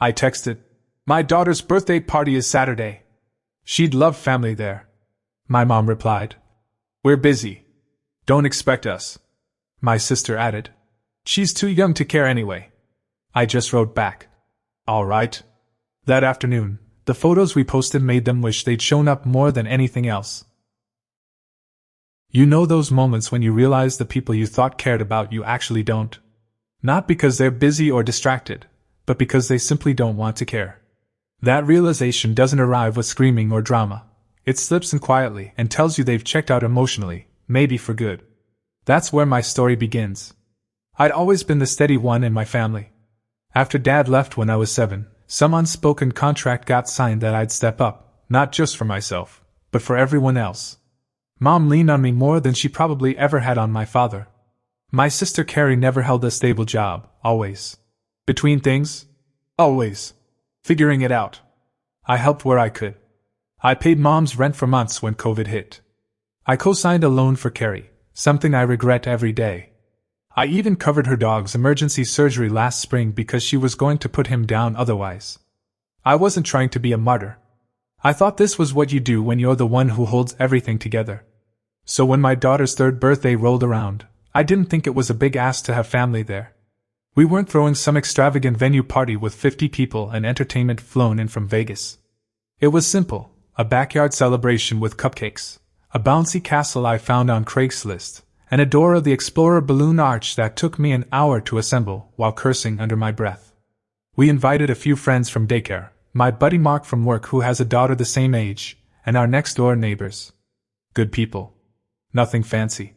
I texted, "My daughter's birthday party is Saturday. She'd love family there." My mom replied, "We're busy. Don't expect us." My sister added, "She's too young to care anyway." I just wrote back, "All right." That afternoon, the photos we posted made them wish they'd shown up more than anything else. You know those moments when you realize the people you thought cared about you actually don't? Not because they're busy or distracted, but because they simply don't want to care. That realization doesn't arrive with screaming or drama. It slips in quietly and tells you they've checked out emotionally, maybe for good. That's where my story begins. I'd always been the steady one in my family. After Dad left when I was 7, some unspoken contract got signed that I'd step up, not just for myself, but for everyone else. Mom leaned on me more than she probably ever had on my father. My sister Carrie never held a stable job, always. Between things? Always. Figuring it out. I helped where I could. I paid Mom's rent for months when COVID hit. I co-signed a loan for Carrie, something I regret every day. I even covered her dog's emergency surgery last spring because she was going to put him down otherwise. I wasn't trying to be a martyr. I thought this was what you do when you're the one who holds everything together. So when my daughter's 3rd birthday rolled around, I didn't think it was a big ask to have family there. We weren't throwing some extravagant venue party with 50 people and entertainment flown in from Vegas. It was simple, a backyard celebration with cupcakes, a bouncy castle I found on Craigslist, and a Dora the Explorer balloon arch that took me an hour to assemble while cursing under my breath. We invited a few friends from daycare, my buddy Mark from work who has a daughter the same age, and our next-door neighbors. Good people. Nothing fancy.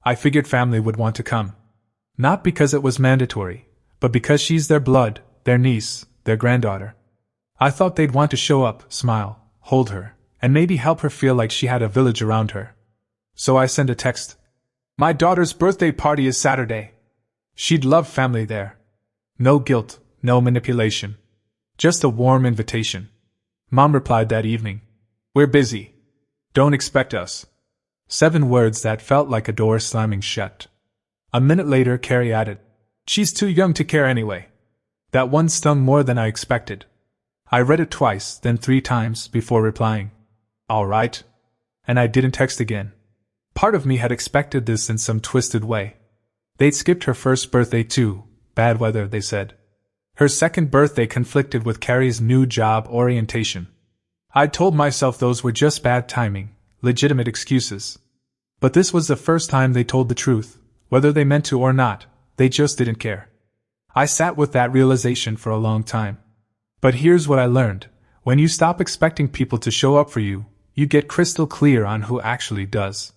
I figured family would want to come. Not because it was mandatory, but because she's their blood, their niece, their granddaughter. I thought they'd want to show up, smile, hold her, and maybe help her feel like she had a village around her. So I sent a text. "My daughter's birthday party is Saturday. She'd love family there." No guilt, no manipulation. Just a warm invitation. Mom replied that evening, "We're busy. Don't expect us." 7 words that felt like a door slamming shut. A minute later, Carrie added, "She's too young to care anyway." That one stung more than I expected. I read it twice, then 3 times, before replying, "All right." And I didn't text again. Part of me had expected this in some twisted way. They'd skipped her 1st birthday too, bad weather, they said. Her 2nd birthday conflicted with Carrie's new job orientation. I'd told myself those were just bad timing, legitimate excuses. But this was the first time they told the truth, whether they meant to or not, they just didn't care. I sat with that realization for a long time. But here's what I learned: when you stop expecting people to show up for you, you get crystal clear on who actually does.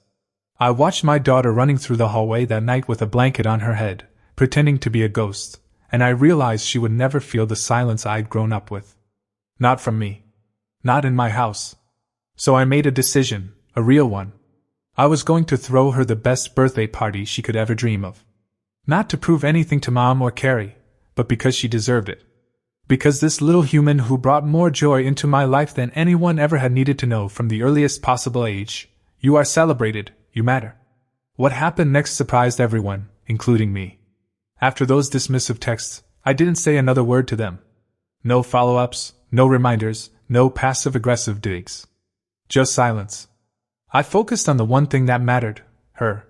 I watched my daughter running through the hallway that night with a blanket on her head, pretending to be a ghost, and I realized she would never feel the silence I'd grown up with. Not from me. Not in my house. So I made a decision, a real one. I was going to throw her the best birthday party she could ever dream of. Not to prove anything to Mom or Carrie, but because she deserved it. Because this little human who brought more joy into my life than anyone ever had needed to know from the earliest possible age, you are celebrated, you matter. What happened next surprised everyone, including me. After those dismissive texts, I didn't say another word to them. No follow-ups, no reminders, no passive-aggressive digs. Just silence. I focused on the one thing that mattered, her.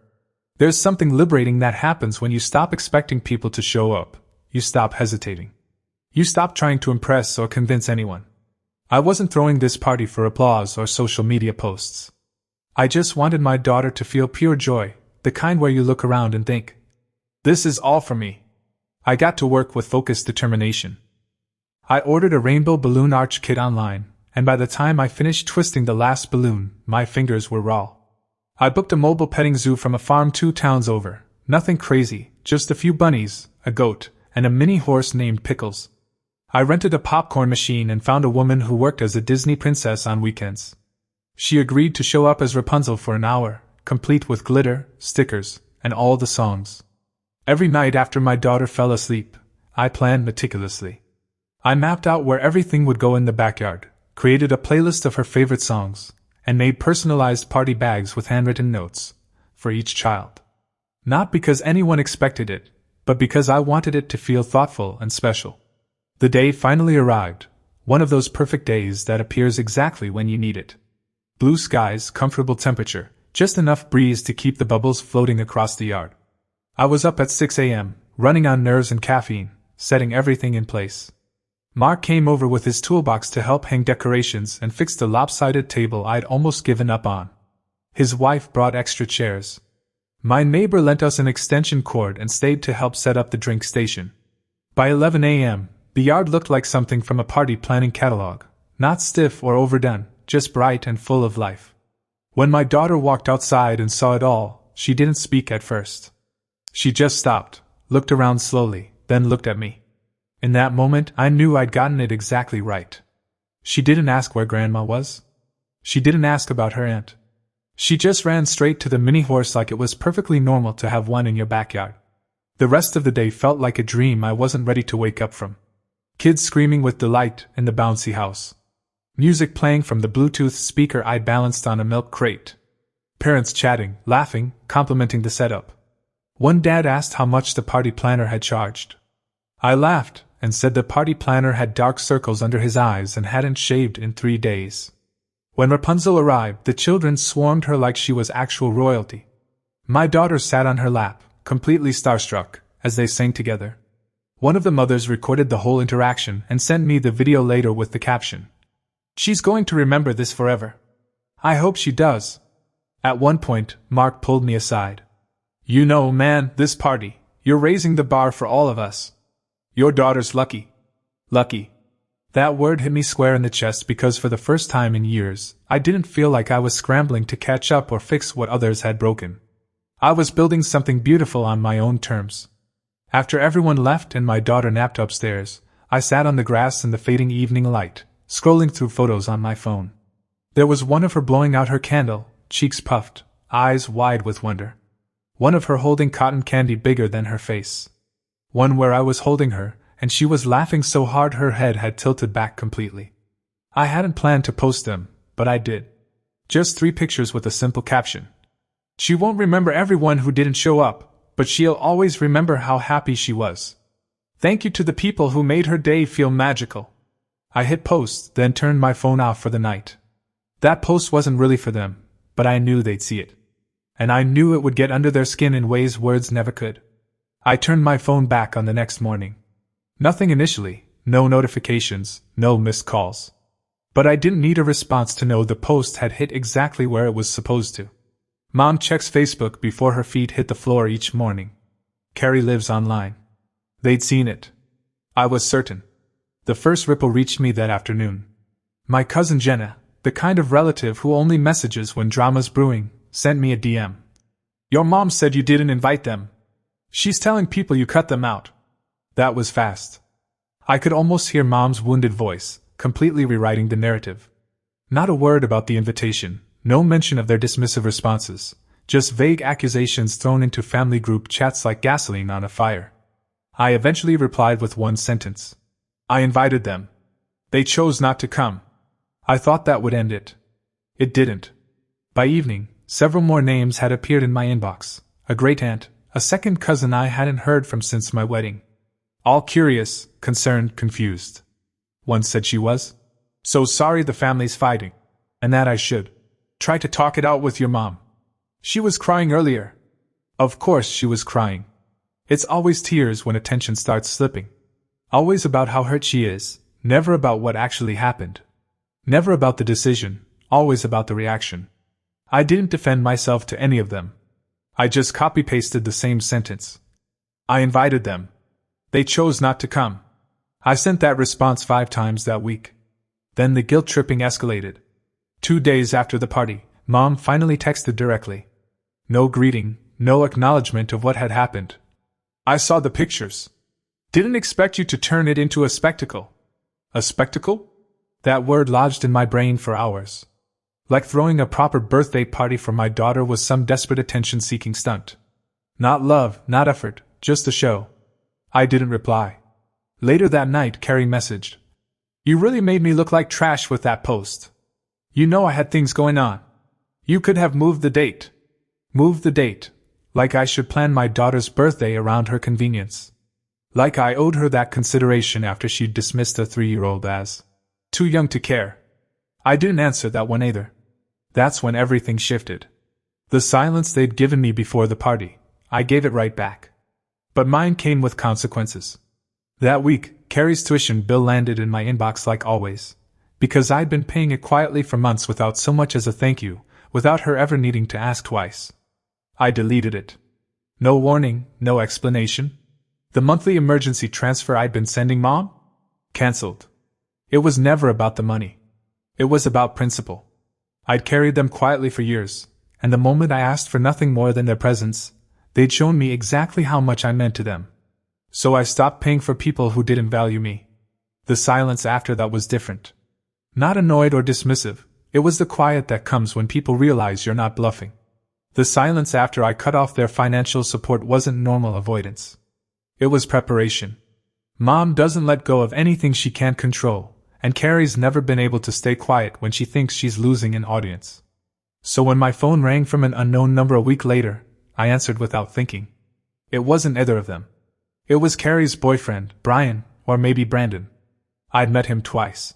There's something liberating that happens when you stop expecting people to show up. You stop hesitating. You stop trying to impress or convince anyone. I wasn't throwing this party for applause or social media posts. I just wanted my daughter to feel pure joy, the kind where you look around and think, "This is all for me." I got to work with focused determination. I ordered a rainbow balloon arch kit online, and by the time I finished twisting the last balloon, my fingers were raw. I booked a mobile petting zoo from a farm 2 towns over. Nothing crazy, just a few bunnies, a goat, and a mini horse named Pickles. I rented a popcorn machine and found a woman who worked as a Disney princess on weekends. She agreed to show up as Rapunzel for an hour, complete with glitter, stickers, and all the songs. Every night after my daughter fell asleep, I planned meticulously. I mapped out where everything would go in the backyard, created a playlist of her favorite songs, and made personalized party bags with handwritten notes for each child. Not because anyone expected it, but because I wanted it to feel thoughtful and special. The day finally arrived, one of those perfect days that appears exactly when you need it. Blue skies, comfortable temperature, just enough breeze to keep the bubbles floating across the yard. I was up at 6 a.m., running on nerves and caffeine, setting everything in place. Mark came over with his toolbox to help hang decorations and fix the lopsided table I'd almost given up on. His wife brought extra chairs. My neighbor lent us an extension cord and stayed to help set up the drink station. By 11 a.m., the yard looked like something from a party planning catalog, not stiff or overdone, just bright and full of life. When my daughter walked outside and saw it all, she didn't speak at first. She just stopped, looked around slowly, then looked at me. In that moment, I knew I'd gotten it exactly right. She didn't ask where Grandma was. She didn't ask about her aunt. She just ran straight to the mini horse like it was perfectly normal to have one in your backyard. The rest of the day felt like a dream I wasn't ready to wake up from. Kids screaming with delight in the bouncy house. Music playing from the Bluetooth speaker I balanced on a milk crate. Parents chatting, laughing, complimenting the setup. One dad asked how much the party planner had charged. I laughed and said the party planner had dark circles under his eyes and hadn't shaved in 3 days. When Rapunzel arrived, the children swarmed her like she was actual royalty. My daughter sat on her lap, completely starstruck, as they sang together. One of the mothers recorded the whole interaction and sent me the video later with the caption, "She's going to remember this forever. I hope she does." At one point, Mark pulled me aside. "You know, man, this party, you're raising the bar for all of us. Your daughter's lucky." Lucky. That word hit me square in the chest because for the first time in years, I didn't feel like I was scrambling to catch up or fix what others had broken. I was building something beautiful on my own terms. After everyone left and my daughter napped upstairs, I sat on the grass in the fading evening light, scrolling through photos on my phone. There was one of her blowing out her candle, cheeks puffed, eyes wide with wonder. One of her holding cotton candy bigger than her face. One where I was holding her, and she was laughing so hard her head had tilted back completely. I hadn't planned to post them, but I did. Just 3 pictures with a simple caption. She won't remember everyone who didn't show up, but she'll always remember how happy she was. Thank you to the people who made her day feel magical. I hit post, then turned my phone off for the night. That post wasn't really for them, but I knew they'd see it. And I knew it would get under their skin in ways words never could. I turned my phone back on the next morning. Nothing initially, no notifications, no missed calls. But I didn't need a response to know the post had hit exactly where it was supposed to. Mom checks Facebook before her feet hit the floor each morning. Carrie lives online. They'd seen it. I was certain. The first ripple reached me that afternoon. My cousin Jenna, the kind of relative who only messages when drama's brewing, sent me a DM. "Your mom said you didn't invite them. She's telling people you cut them out." That was fast. I could almost hear Mom's wounded voice, completely rewriting the narrative. Not a word about the invitation, no mention of their dismissive responses, just vague accusations thrown into family group chats like gasoline on a fire. I eventually replied with one sentence. "I invited them. They chose not to come." I thought that would end it. It didn't. By evening, several more names had appeared in my inbox. A great-aunt, a second cousin I hadn't heard from since my wedding. All curious, concerned, confused. One said she was so sorry the family's fighting, and that I should try to talk it out with your mom. She was crying earlier. Of course she was crying. It's always tears when attention starts slipping. Always about how hurt she is, never about what actually happened. Never about the decision, always about the reaction. I didn't defend myself to any of them. I just copy-pasted the same sentence. I invited them. They chose not to come. I sent that response 5 times that week. Then the guilt-tripping escalated. 2 days after the party, Mom finally texted directly. No greeting, no acknowledgement of what had happened. "I saw the pictures. Didn't expect you to turn it into a spectacle." A spectacle? That word lodged in my brain for hours. Like throwing a proper birthday party for my daughter was some desperate attention-seeking stunt. Not love, not effort, just a show. I didn't reply. Later that night, Carrie messaged. "You really made me look like trash with that post. You know I had things going on. You could have moved the date." Moved the date. Like I should plan my daughter's birthday around her convenience. Like I owed her that consideration after she'd dismissed a 3-year-old as too young to care. I didn't answer that one either. That's when everything shifted. The silence they'd given me before the party, I gave it right back. But mine came with consequences. That week, Carrie's tuition bill landed in my inbox like always, because I'd been paying it quietly for months without so much as a thank you, without her ever needing to ask twice. I deleted it. No warning, no explanation. The monthly emergency transfer I'd been sending Mom? Cancelled. It was never about the money. It was about principle. I'd carried them quietly for years, and the moment I asked for nothing more than their presence, they'd shown me exactly how much I meant to them. So I stopped paying for people who didn't value me. The silence after that was different. Not annoyed or dismissive, it was the quiet that comes when people realize you're not bluffing. The silence after I cut off their financial support wasn't normal avoidance. It was preparation. Mom doesn't let go of anything she can't control, and Carrie's never been able to stay quiet when she thinks she's losing an audience. So when my phone rang from an unknown number a week later, I answered without thinking. It wasn't either of them. It was Carrie's boyfriend, Brian, or maybe Brandon. I'd met him twice.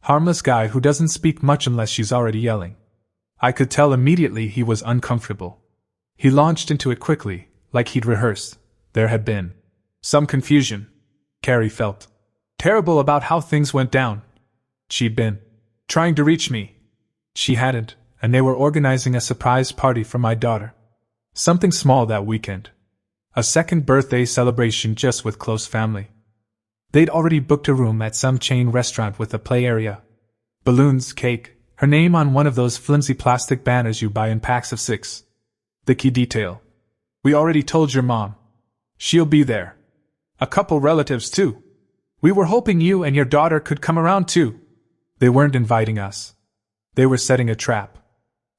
Harmless guy who doesn't speak much unless she's already yelling. I could tell immediately he was uncomfortable. He launched into it quickly, like he'd rehearsed. There had been some confusion. Carrie felt terrible about how things went down. She'd been trying to reach me. She hadn't, and they were organizing a surprise party for my daughter. Something small that weekend. A second birthday celebration just with close family. They'd already booked a room at some chain restaurant with a play area. Balloons, cake, her name on one of those flimsy plastic banners you buy in packs of 6. The key detail. We already told your mom. She'll be there. A couple relatives too. We were hoping you and your daughter could come around too. They weren't inviting us. They were setting a trap.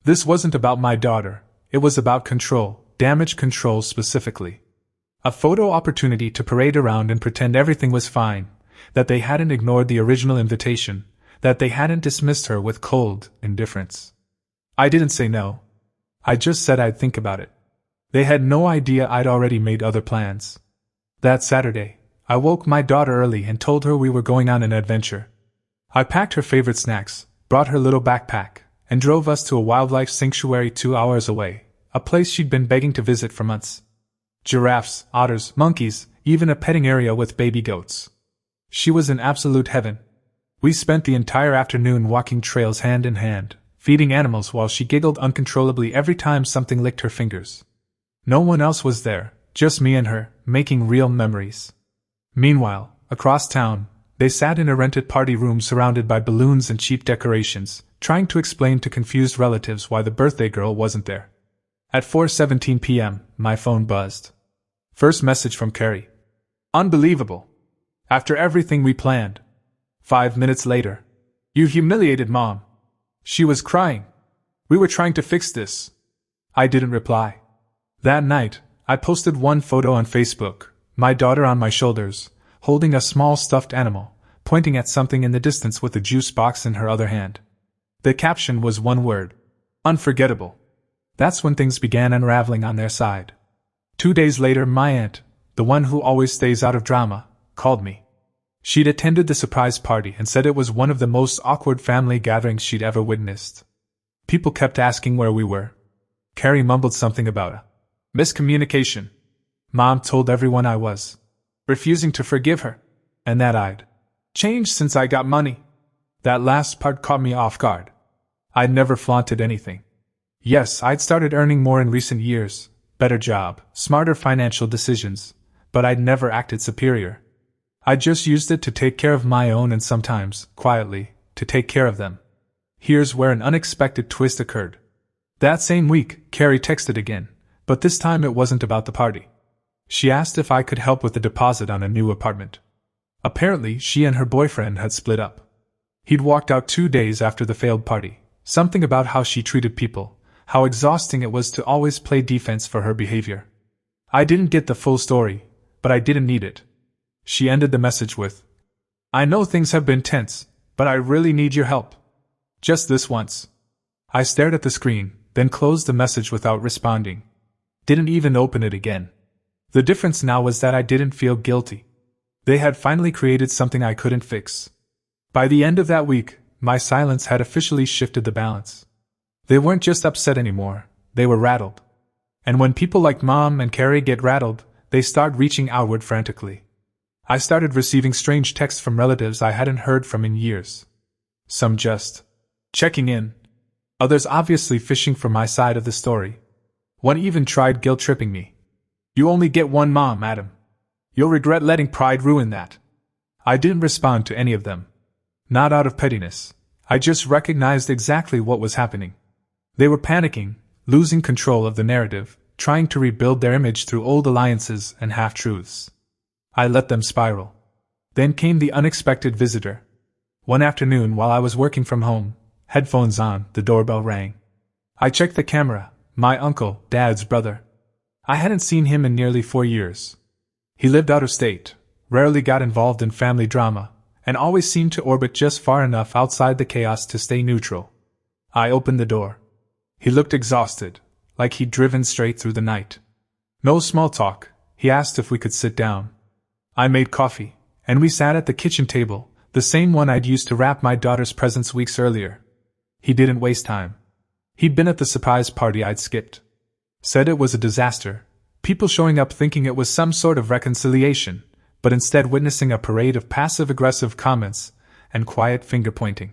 This wasn't about my daughter, it was about control, damage control specifically. A photo opportunity to parade around and pretend everything was fine, that they hadn't ignored the original invitation, that they hadn't dismissed her with cold indifference. I didn't say no. I just said I'd think about it. They had no idea I'd already made other plans. That Saturday, I woke my daughter early and told her we were going on an adventure. I packed her favorite snacks, brought her little backpack, and drove us to a wildlife sanctuary 2 hours away, a place she'd been begging to visit for months. Giraffes, otters, monkeys, even a petting area with baby goats. She was in absolute heaven. We spent the entire afternoon walking trails hand in hand, feeding animals while she giggled uncontrollably every time something licked her fingers. No one else was there, just me and her, making real memories. Meanwhile, across town, they sat in a rented party room surrounded by balloons and cheap decorations, trying to explain to confused relatives why the birthday girl wasn't there. At 4:17 p.m., my phone buzzed. First message from Carrie. Unbelievable. After everything we planned. 5 minutes later. You humiliated Mom. She was crying. We were trying to fix this. I didn't reply. That night, I posted one photo on Facebook, my daughter on my shoulders, holding a small stuffed animal, pointing at something in the distance with a juice box in her other hand. The caption was one word. Unforgettable. That's when things began unraveling on their side. 2 days later, my aunt, the one who always stays out of drama, called me. She'd attended the surprise party and said it was one of the most awkward family gatherings she'd ever witnessed. People kept asking where we were. Carrie mumbled something about a miscommunication. Mom told everyone I was refusing to forgive her, and that I'd changed since I got money. That last part caught me off guard. I'd never flaunted anything. Yes, I'd started earning more in recent years, better job, smarter financial decisions, but I'd never acted superior. I just used it to take care of my own and sometimes, quietly, to take care of them. Here's where an unexpected twist occurred. That same week, Carrie texted again, but this time it wasn't about the party. She asked if I could help with the deposit on a new apartment. Apparently, she and her boyfriend had split up. He'd walked out 2 days after the failed party, something about how she treated people, how exhausting it was to always play defense for her behavior. I didn't get the full story, but I didn't need it. She ended the message with, I know things have been tense, but I really need your help. Just this once. I stared at the screen, then closed the message without responding. Didn't even open it again. The difference now was that I didn't feel guilty. They had finally created something I couldn't fix. By the end of that week, my silence had officially shifted the balance. They weren't just upset anymore, they were rattled. And when people like Mom and Carrie get rattled, they start reaching outward frantically. I started receiving strange texts from relatives I hadn't heard from in years. Some just checking in. Others obviously fishing for my side of the story. One even tried guilt-tripping me. "You only get one mom, Adam. You'll regret letting pride ruin that." I didn't respond to any of them. Not out of pettiness. I just recognized exactly what was happening. They were panicking, losing control of the narrative, trying to rebuild their image through old alliances and half-truths. I let them spiral. Then came the unexpected visitor. One afternoon while I was working from home, headphones on, the doorbell rang. I checked the camera. My uncle, Dad's brother. I hadn't seen him in nearly 4 years. He lived out of state, rarely got involved in family drama, and always seemed to orbit just far enough outside the chaos to stay neutral. I opened the door. He looked exhausted, like he'd driven straight through the night. No small talk. He asked if we could sit down. I made coffee, and we sat at the kitchen table, the same one I'd used to wrap my daughter's presents weeks earlier. He didn't waste time. He'd been at the surprise party I'd skipped. Said it was a disaster, people showing up thinking it was some sort of reconciliation, but instead witnessing a parade of passive-aggressive comments and quiet finger-pointing.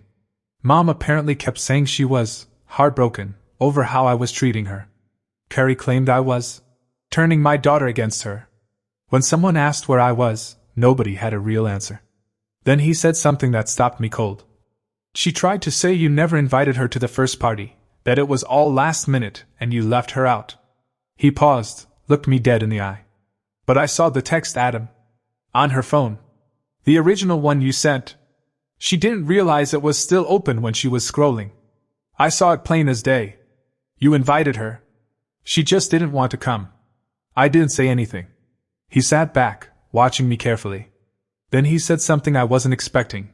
Mom apparently kept saying she was heartbroken over how I was treating her. Carrie claimed I was turning my daughter against her. When someone asked where I was, nobody had a real answer. Then he said something that stopped me cold. "She tried to say you never invited her to the first party, that it was all last minute and you left her out." He paused, looked me dead in the eye. "But I saw the text, Adam. On her phone. The original one you sent. She didn't realize it was still open when she was scrolling. I saw it plain as day. You invited her. She just didn't want to come." I didn't say anything. He sat back, watching me carefully. Then he said something I wasn't expecting.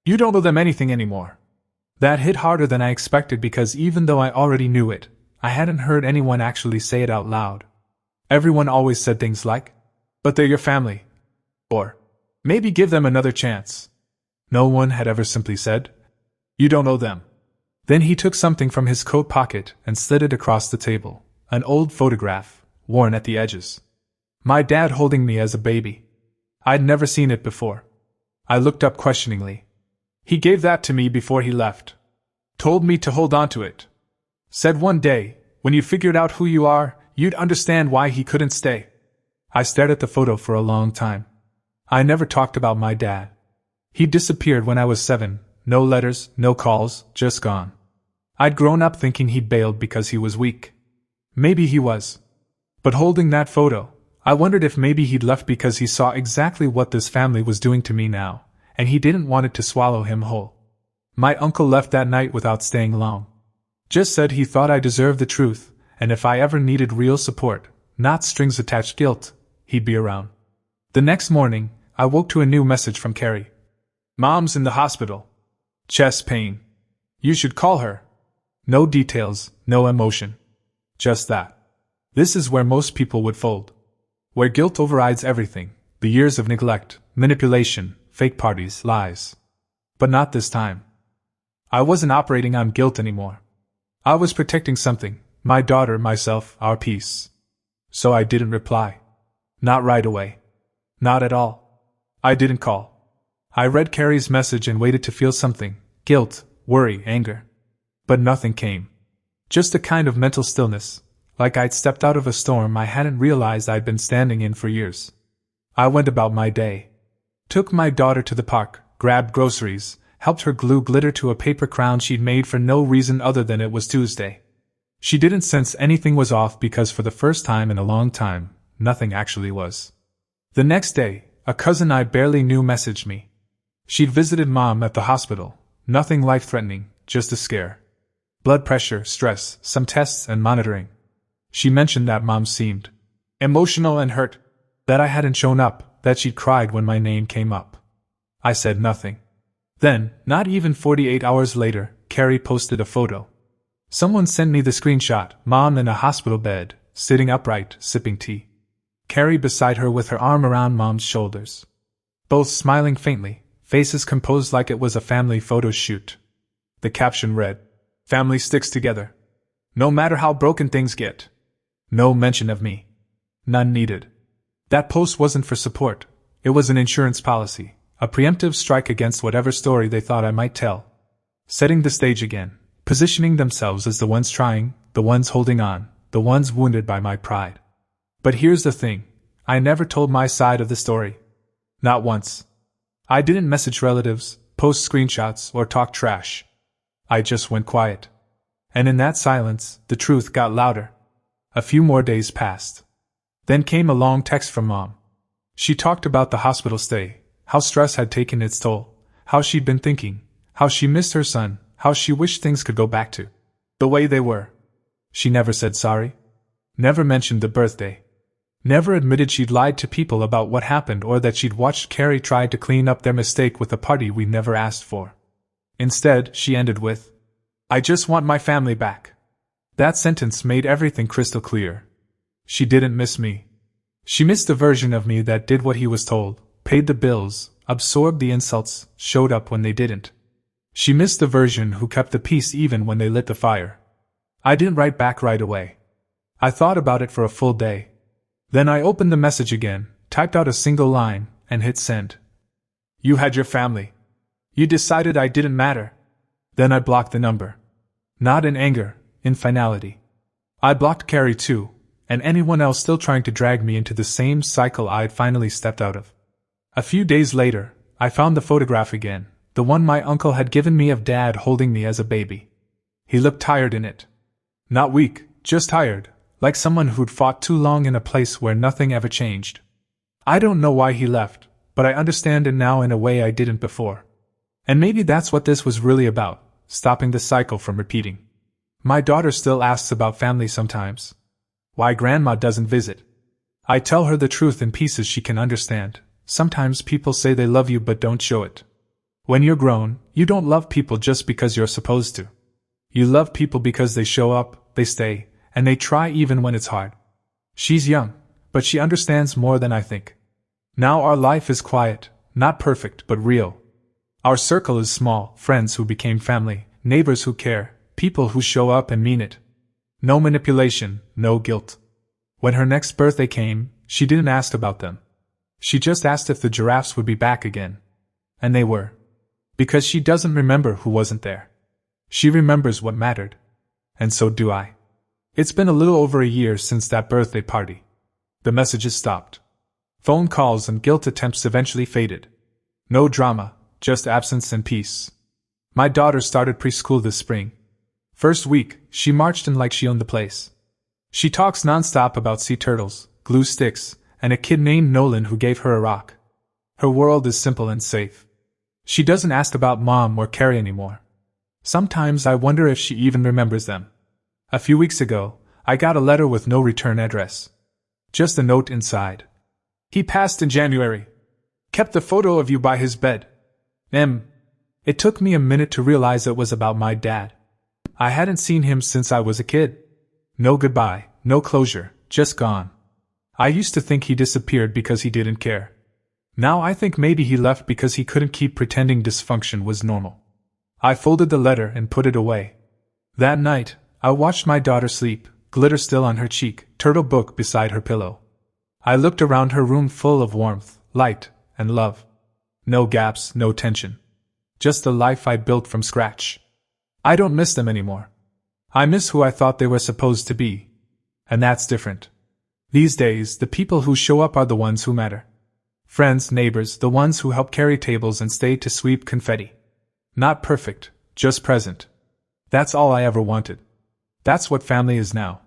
"You don't owe them anything anymore." That hit harder than I expected because even though I already knew it, I hadn't heard anyone actually say it out loud. Everyone always said things like, "But they're your family." Or, "Maybe give them another chance." No one had ever simply said, "You don't owe them." Then he took something from his coat pocket and slid it across the table, an old photograph, worn at the edges. My dad holding me as a baby. I'd never seen it before. I looked up questioningly. "He gave that to me before he left. Told me to hold on to it. Said one day, when you figured out who you are, you'd understand why he couldn't stay." I stared at the photo for a long time. I never talked about my dad. He disappeared when I was 7, no letters, no calls, just gone. I'd grown up thinking he'd bailed because he was weak. Maybe he was. But holding that photo, I wondered if maybe he'd left because he saw exactly what this family was doing to me now, and he didn't want it to swallow him whole. My uncle left that night without staying long. Just said he thought I deserved the truth, and if I ever needed real support, not strings-attached guilt, he'd be around. The next morning, I woke to a new message from Carrie. "Mom's in the hospital. Chest pain. You should call her." No details, no emotion. Just that. This is where most people would fold. Where guilt overrides everything, the years of neglect, manipulation, fake parties, lies. But not this time. I wasn't operating on guilt anymore. I was protecting something, my daughter, myself, our peace. So I didn't reply. Not right away. Not at all. I didn't call. I read Carrie's message and waited to feel something, guilt, worry, anger. But nothing came. Just a kind of mental stillness. Like I'd stepped out of a storm I hadn't realized I'd been standing in for years. I went about my day. Took my daughter to the park, grabbed groceries, helped her glue glitter to a paper crown she'd made for no reason other than it was Tuesday. She didn't sense anything was off because for the first time in a long time, nothing actually was. The next day, a cousin I barely knew messaged me. She'd visited Mom at the hospital. Nothing life-threatening, just a scare. Blood pressure, stress, some tests and monitoring. She mentioned that Mom seemed emotional and hurt, that I hadn't shown up, that she'd cried when my name came up. I said nothing. Then, not even 48 hours later, Carrie posted a photo. Someone sent me the screenshot, Mom in a hospital bed, sitting upright, sipping tea. Carrie beside her with her arm around Mom's shoulders. both smiling faintly, faces composed like it was a family photo shoot. The caption read, "Family sticks together. No matter how broken things get." No mention of me. None needed. That post wasn't for support, it was an insurance policy, a preemptive strike against whatever story they thought I might tell. Setting the stage again, positioning themselves as the ones trying, the ones holding on, the ones wounded by my pride. But here's the thing, I never told my side of the story. Not once. I didn't message relatives, post screenshots, or talk trash. I just went quiet. And in that silence, the truth got louder. A few more days passed. Then came a long text from Mom. She talked about the hospital stay, how stress had taken its toll, how she'd been thinking, how she missed her son, how she wished things could go back to the way they were. She never said sorry. Never mentioned the birthday. Never admitted she'd lied to people about what happened or that she'd watched Carrie try to clean up their mistake with a party we never asked for. Instead, she ended with, "I just want my family back." That sentence made everything crystal clear. She didn't miss me. She missed the version of me that did what he was told, paid the bills, absorbed the insults, showed up when they didn't. She missed the version who kept the peace even when they lit the fire. I didn't write back right away. I thought about it for a full day. Then I opened the message again, typed out a single line, and hit send. "You had your family. You decided I didn't matter." Then I blocked the number. Not in anger, in finality. I blocked Carrie too, and anyone else still trying to drag me into the same cycle I'd finally stepped out of. A few days later, I found the photograph again, the one my uncle had given me of Dad holding me as a baby. He looked tired in it. Not weak, just tired, like someone who'd fought too long in a place where nothing ever changed. I don't know why he left, but I understand it now in a way I didn't before. And maybe that's what this was really about, stopping the cycle from repeating. My daughter still asks about family sometimes. Why Grandma doesn't visit. I tell her the truth in pieces she can understand. Sometimes people say they love you but don't show it. When you're grown, you don't love people just because you're supposed to. You love people because they show up, they stay, and they try even when it's hard. She's young, but she understands more than I think. Now our life is quiet, not perfect but real. Our circle is small, friends who became family, neighbors who care, people who show up and mean it. No manipulation, no guilt. When her next birthday came, she didn't ask about them. She just asked if the giraffes would be back again. And they were. Because she doesn't remember who wasn't there. She remembers what mattered. And so do I. It's been a little over a year since that birthday party. The messages stopped. Phone calls and guilt attempts eventually faded. No drama, just absence and peace. My daughter started preschool this spring. First week, she marched in like she owned the place. She talks nonstop about sea turtles, glue sticks, and a kid named Nolan who gave her a rock. Her world is simple and safe. She doesn't ask about Mom or Carrie anymore. Sometimes I wonder if she even remembers them. A few weeks ago, I got a letter with no return address. Just a note inside. He passed in January. Kept the photo of you by his bed. It took me a minute to realize it was about my dad. I hadn't seen him since I was a kid. No goodbye, no closure, just gone. I used to think he disappeared because he didn't care. Now I think maybe he left because he couldn't keep pretending dysfunction was normal. I folded the letter and put it away. That night, I watched my daughter sleep, glitter still on her cheek, turtle book beside her pillow. I looked around her room full of warmth, light, and love. No gaps, no tension. Just the life I built from scratch. I don't miss them anymore. I miss who I thought they were supposed to be. And that's different. These days, the people who show up are the ones who matter. Friends, neighbors, the ones who help carry tables and stay to sweep confetti. Not perfect, just present. That's all I ever wanted. That's what family is now.